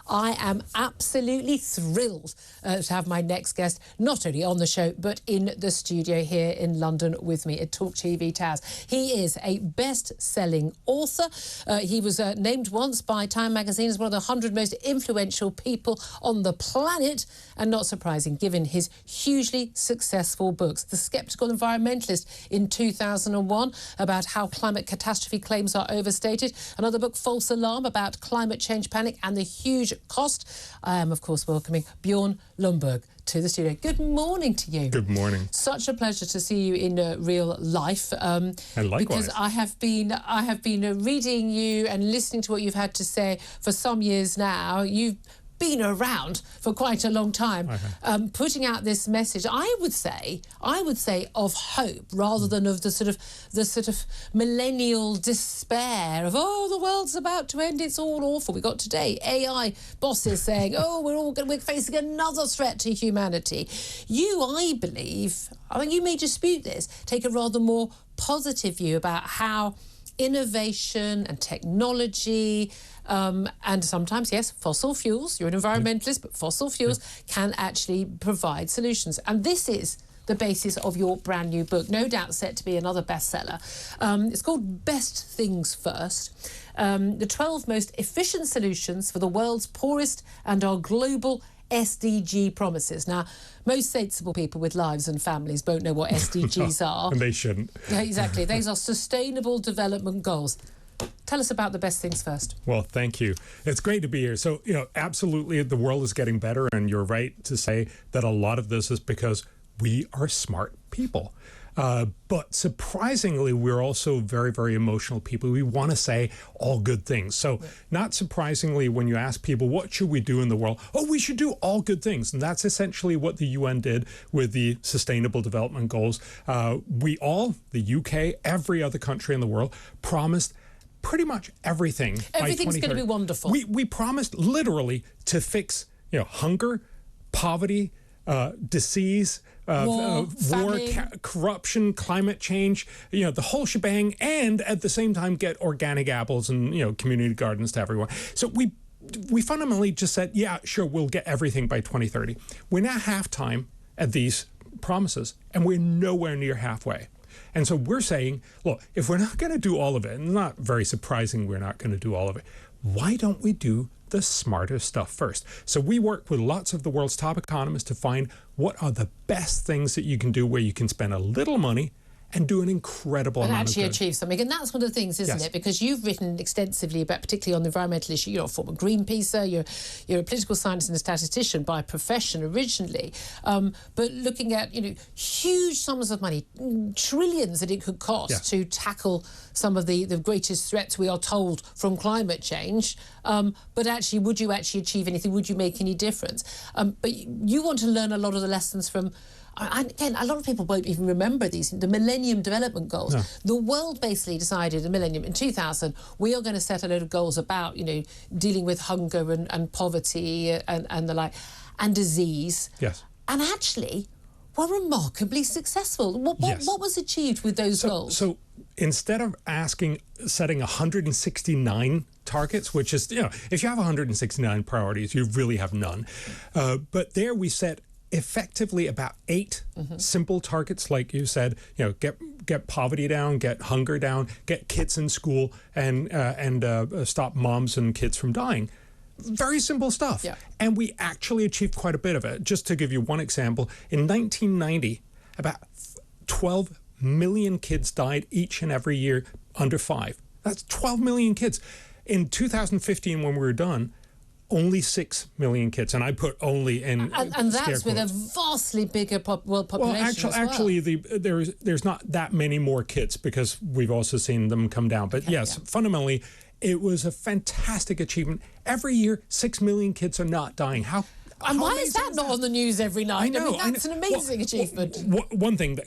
I am absolutely thrilled to have my next guest not only on the show but in the studio here in London with me at TalkTV Towers. He is a best-selling author. He was named once by Time magazine as one of the 100 most influential people on the planet, and not surprising given his hugely successful books. The Skeptical Environmentalist in 2001 about how climate catastrophe claims are overstated. Another book, False Alarm, about climate change panic and the huge cost. I am, of course, welcoming Bjorn Lomborg to the studio. Good morning to you. Good morning. Such a pleasure to see you in real life. And likewise. Because I have been reading you and listening to what you've had to say for some years now. You've been around for quite a long time, putting out this message. I would say of hope rather than of the sort of millennial despair of, oh, the world's about to end, it's all awful. We got today AI bosses saying, oh, we're facing another threat to humanity. You, I believe, I mean, you may dispute this, take a rather more positive view about how innovation and technology and sometimes, yes, fossil fuels, you're an environmentalist, but fossil fuels can actually provide solutions. And this is the basis of your brand new book, no doubt set to be another bestseller. It's called Best Things First, the 12 most efficient solutions for the world's poorest and our global SDG promises. Now, most sensible people with lives and families won't know what SDGs are. And they shouldn't. Yeah, exactly. These are Sustainable Development Goals. Tell us about the Best Things First. Well, thank you. It's great to be here. So, absolutely, the world is getting better, and you're right to say that a lot of this is because we are smart people. But surprisingly, we're also very, very emotional people. We want to say all good things. So not surprisingly, when you ask people, what should we do in the world? Oh, we should do all good things. And that's essentially what the UN did with the Sustainable Development Goals. We all, the UK, every other country in the world, promised pretty much everything. Everything's going to be wonderful. We promised literally to fix, hunger, poverty, disease, war, corruption, climate change, the whole shebang, and at the same time get organic apples and, community gardens to everyone. So we fundamentally just said, yeah, sure, we'll get everything by 2030. We're now halftime at these promises, and we're nowhere near halfway. And so we're saying, look, if we're not going to do all of it, and not very surprising we're not going to do all of it, why don't we do the smarter stuff first? So we work with lots of the world's top economists to find what are the best things that you can do where you can spend a little money and do an incredible amount of good. And actually achieve something. And that's one of the things, isn't it? Because you've written extensively about, particularly on the environmental issue, you're a former Greenpeacer, you're a political scientist and a statistician by profession originally, but looking at, huge sums of money, trillions that it could cost to tackle some of the greatest threats we are told from climate change. But actually, would you actually achieve anything? Would you make any difference? But you want to learn a lot of the lessons from, again, a lot of people won't even remember these, the Millennium Development Goals. No. The world basically decided in 2000, we are going to set a load of goals about, dealing with hunger and poverty and the like, and disease. Yes. And actually were remarkably successful. What was achieved with those goals? So instead of setting 169 targets, which is, if you have 169 priorities, you really have none. But there we set effectively about 8 simple targets, like you said, get poverty down, get hunger down, get kids in school, and stop moms and kids from dying. Very simple stuff. Yeah. And we actually achieved quite a bit of it. Just to give you one example, in 1990, about 12 million kids died each and every year under 5. That's 12 million kids. In 2015, when we were done, only 6 million kids, and I put only in and that's with a vastly bigger world population. Well, actually, there's not that many more kids because we've also seen them come down. But fundamentally, it was a fantastic achievement. Every year, 6 million kids are not dying. And why is that not on the news every night? I mean, that's an amazing achievement. One thing that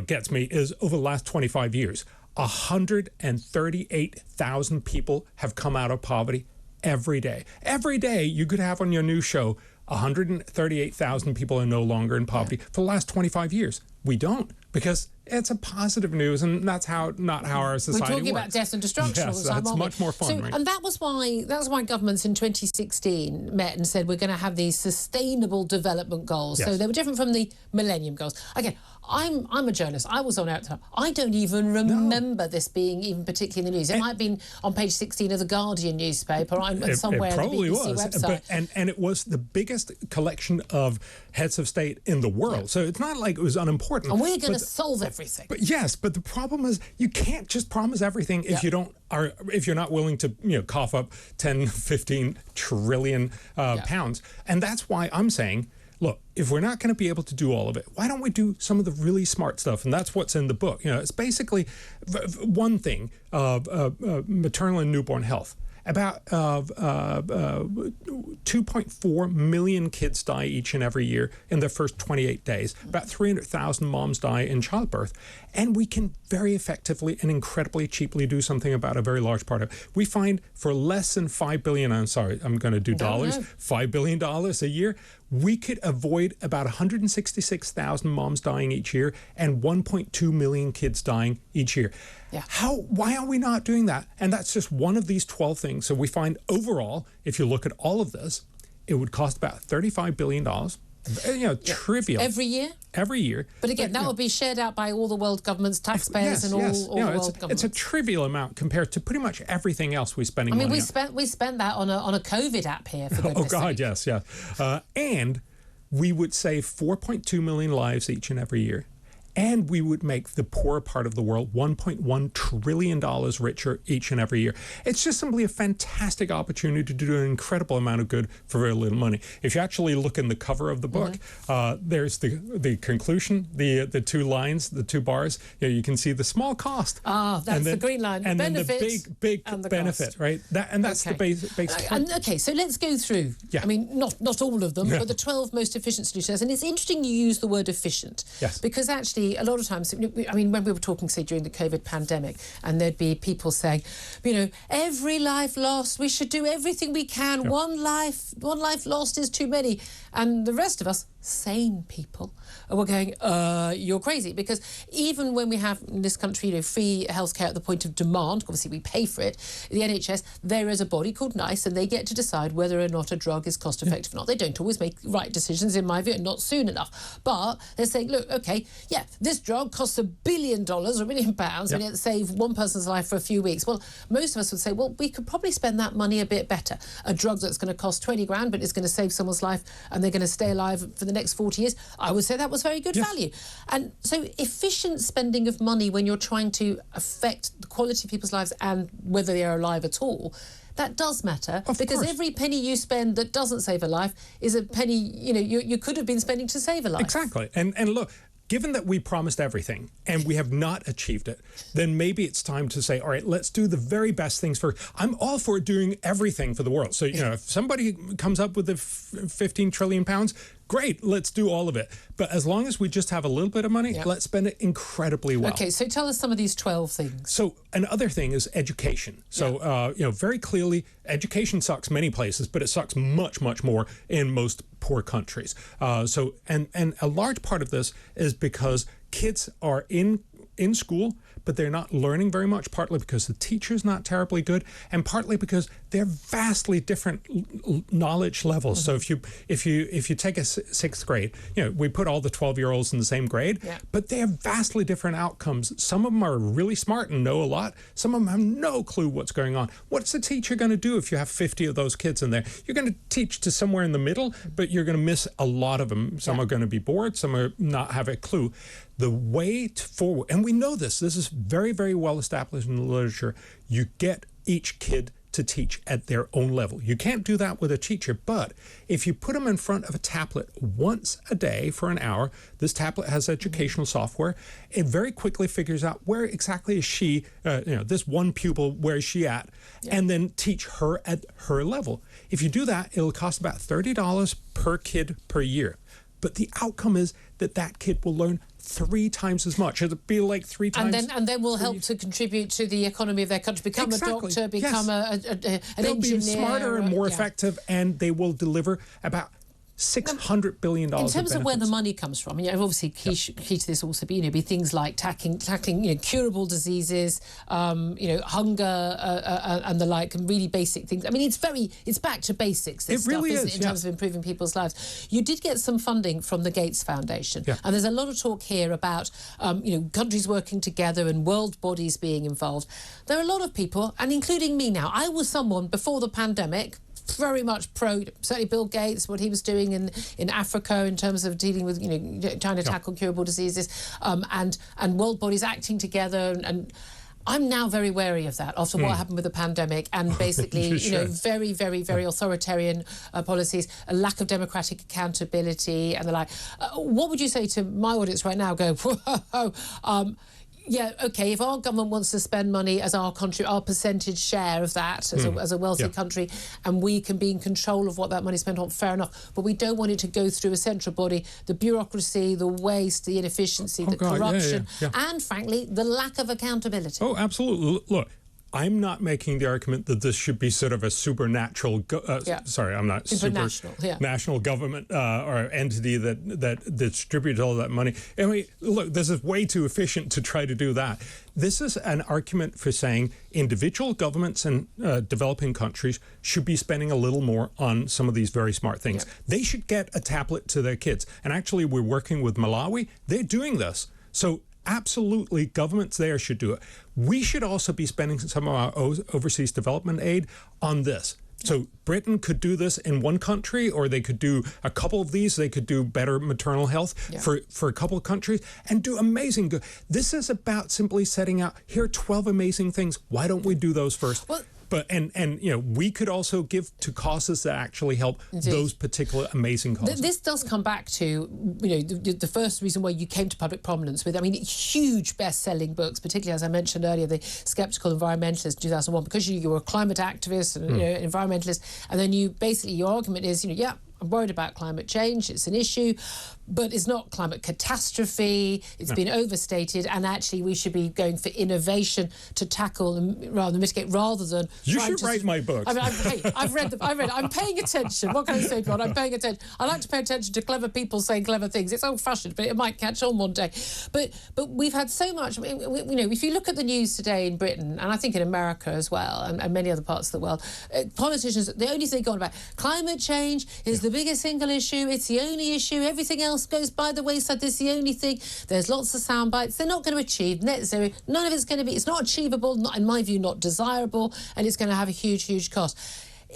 gets me is over the last 25 years, 138,000 people have come out of poverty. Every day. Every day you could have on your news show 138,000 people are no longer in poverty for the last 25 years. We don't, because it's a positive news, and that's not how our society works. We're talking about death and destruction all the time, that's much more fun, right? And that was why governments in 2016 met and said we're going to have these sustainable development goals. So they were different from the Millennium Goals. Again, I'm a journalist. I was on out time. I don't even remember this being even particularly in the news. It might have been on page 16 of the Guardian newspaper or somewhere it probably on the BBC website. And it was the biggest collection of heads of state in the world. So it's not like it was unimportant. And we're going to solve everything. But yes, but the problem is you can't just promise everything if if you're not willing to cough up 10, 15 trillion pounds. And that's why I'm saying, look, if we're not going to be able to do all of it, why don't we do some of the really smart stuff? And that's what's in the book. It's basically one thing, maternal and newborn health. About 2.4 million kids die each and every year in their first 28 days. About 300,000 moms die in childbirth. And we can very effectively and incredibly cheaply do something about a very large part of it. We find for less than $5 billion, I'm sorry, I'm going to do dollars, $5 billion a year, we could avoid about 166,000 moms dying each year and 1.2 million kids dying each year. Why are we not doing that? And that's just one of these 12 things. So we find overall, if you look at all of this, it would cost about $35 billion. Trivial. Every year? Every year. But again, that would be shared out by all the world governments, taxpayers, and all the world governments. It's a trivial amount compared to pretty much everything else we're spending money on. we spent that on a COVID app here, for goodness sake. Yes. And we would save 4.2 million lives each and every year. And we would make the poorer part of the world $1.1 trillion richer each and every year. It's just simply a fantastic opportunity to do an incredible amount of good for very little money. If you actually look in the cover of the book, there's the conclusion, the two lines, the two bars. You can see the small cost. That's the green line. And benefit, then the big benefit, cost. Right? That's the basic. Okay, so let's go through. I mean, not all of them, but the 12 most efficient solutions. And it's interesting you use the word efficient. Yes. Because actually, a lot of times, I mean, when we were talking, say, during the COVID pandemic, and there'd be people saying, every life lost, we should do everything we can. One life lost is too many. And the rest of us, sane people, were going, you're crazy. Because even when we have in this country, free healthcare at the point of demand, obviously we pay for it, the NHS, there is a body called NICE, and they get to decide whether or not a drug is cost effective or not. They don't always make right decisions, in my view, and not soon enough. But they're saying, look, okay, this drug costs $1 billion or £1 million, and it saved one person's life for a few weeks. Well, most of us would say, well, we could probably spend that money a bit better. A drug that's going to cost 20 grand, but it's going to save someone's life, and they're going to stay alive for the next 40 years. I would say that was very good value. And so efficient spending of money when you're trying to affect the quality of people's lives and whether they are alive at all, that does matter, because every penny you spend that doesn't save a life is a penny you could have been spending to save a life. Exactly. And look, given that we promised everything and we have not achieved it, then maybe it's time to say, all right, let's do the very best things first. I'm all for doing everything for the world. So, if somebody comes up with the 15 trillion pounds, great, let's do all of it. But as long as we just have a little bit of money, let's spend it incredibly well. Okay, so tell us some of these 12 things. So another thing is education. So, very clearly, education sucks many places, but it sucks much, much more in most poor countries. And a large part of this is because kids are in school, but they're not learning very much, partly because the teacher's not terribly good, and partly because they're vastly different knowledge levels. So if you take a sixth grade, we put all the 12-year-olds in the same grade, but they have vastly different outcomes. Some of them are really smart and know a lot. Some of them have no clue what's going on. What's the teacher going to do if you have 50 of those kids in there? You're going to teach to somewhere in the middle, but you're going to miss a lot of them. Some are going to be bored. Some are not have a clue. The way forward, and we know this is very, very well established in the literature, you get each kid to teach at their own level. You can't do that with a teacher, but if you put them in front of a tablet once a day for an hour, this tablet has educational software, it very quickly figures out where exactly is she, this one pupil, where is she at, and then teach her at her level. If you do that, it'll cost about $30 per kid per year. But the outcome is that kid will learn 3 times as much. It'll be like 3 times. And then will help to contribute to the economy of their country, become a doctor, become an They'll engineer. be smarter and more effective, and they will deliver about $600 billion. In terms of where the money comes from, obviously key to this also be things like tackling curable diseases, hunger and the like, and really basic things. It's back to basics. This really stuff, isn't is, it, in terms of improving people's lives. You did get some funding from the Gates Foundation, and there's a lot of talk here about countries working together and world bodies being involved. There are a lot of people, and including me now. I was someone before the pandemic very much pro, certainly Bill Gates, what he was doing in Africa in terms of dealing with, trying to tackle curable diseases, and world bodies acting together. And I'm now very wary of that after what happened with the pandemic and basically, very, very, very authoritarian policies, a lack of democratic accountability and the like. What would you say to my audience right now? Go, whoa, if our government wants to spend money as our country, our percentage share of that as a wealthy country, and we can be in control of what that money is spent on, fair enough. But we don't want it to go through a central body. The bureaucracy, the waste, the inefficiency, corruption, and frankly, the lack of accountability. Oh, absolutely. Look, I'm not making the argument that this should be sort of a supernatural, national government or entity that distributes all that money. Look, this is way too efficient to try to do that. This is an argument for saying individual governments and developing countries should be spending a little more on some of these very smart things. They should get a tablet to their kids. And actually, we're working with Malawi. They're doing this. So absolutely, governments there should do it. We should also be spending some of our overseas development aid on this. So Britain could do this in one country, or they could do a couple of these. They could do better maternal health for a couple of countries and do amazing good. This is about simply setting out, here are 12 amazing things. Why don't we do those first? Well, but we could also give to causes that actually help those particular amazing causes. This does come back to the first reason why you came to public prominence with huge best-selling books, particularly as I mentioned earlier, The Skeptical Environmentalist, 2001, because you were a climate activist and environmentalist, and then your argument is I'm worried about climate change, it's an issue, but it's not climate catastrophe, it's been overstated, and actually we should be going for innovation to tackle and rather than mitigate, rather than... You should write my books. I've read them. I'm paying attention. What can I say, Bjorn? I'm paying attention. I like to pay attention to clever people saying clever things. It's old-fashioned, but it might catch on one day. But we've had so much... if you look at the news today in Britain, and I think in America as well, and many other parts of the world, politicians, the only thing going about climate change is the biggest single issue, it's the only issue, everything else goes by the wayside, this is the only thing. There's lots of sound bites. They're not going to achieve net zero. None of it's going to be, it's not achievable, not, in my view, not desirable, and it's going to have a huge, huge cost.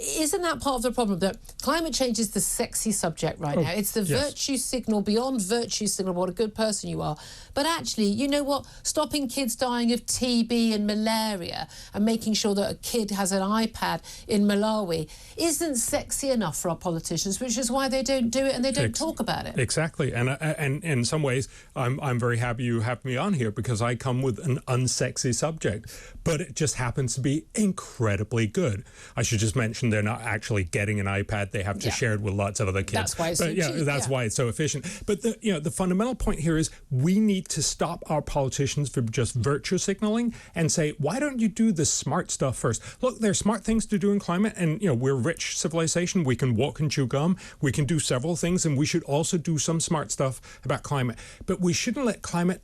Isn't that part of the problem, that climate change is the sexy subject right now? It's the virtue signal, beyond virtue signal, what a good person you are. But actually, you know what? Stopping kids dying of TB and malaria and making sure that a kid has an iPad in Malawi isn't sexy enough for our politicians, which is why they don't do it and they don't talk about it. Exactly. And in some ways, I'm very happy you have me on here, because I come with an unsexy subject, but it just happens to be incredibly good. I should just mention they're not actually getting an iPad. They have to share it with lots of other kids. That's why it's so cheap. That's why it's so efficient. But the fundamental point here is we need to stop our politicians from just virtue signaling and say, why don't you do the smart stuff first? Look, there's smart things to do in climate, and we're a rich civilization. We can walk and chew gum. We can do several things, and we should also do some smart stuff about climate. But we shouldn't let climate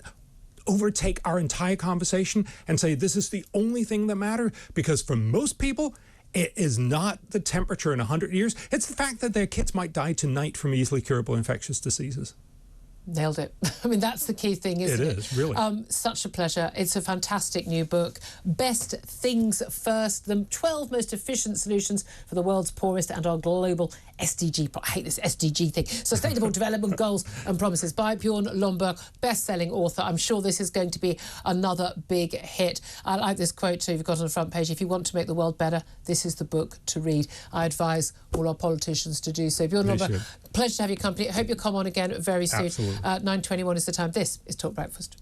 overtake our entire conversation and say this is the only thing that matters, because for most people, it is not the temperature in 100 years. It's the fact that their kids might die tonight from easily curable infectious diseases. Nailed it. I mean, that's the key thing, isn't it? It is, really. Such a pleasure. It's a fantastic new book. Best Things First, the 12 most efficient solutions for the world's poorest and our global SDG, I hate this SDG thing, Sustainable Development Goals and Promises, by Bjorn Lomborg, best-selling author. I'm sure this is going to be another big hit. I like this quote too, you've got on the front page: if you want to make the world better, this is the book to read. I advise all our politicians to do so. Bjorn Lomborg, pleasure to have your company. I hope you'll come on again very soon. Absolutely. 9:21 is the time. This is Talk Breakfast.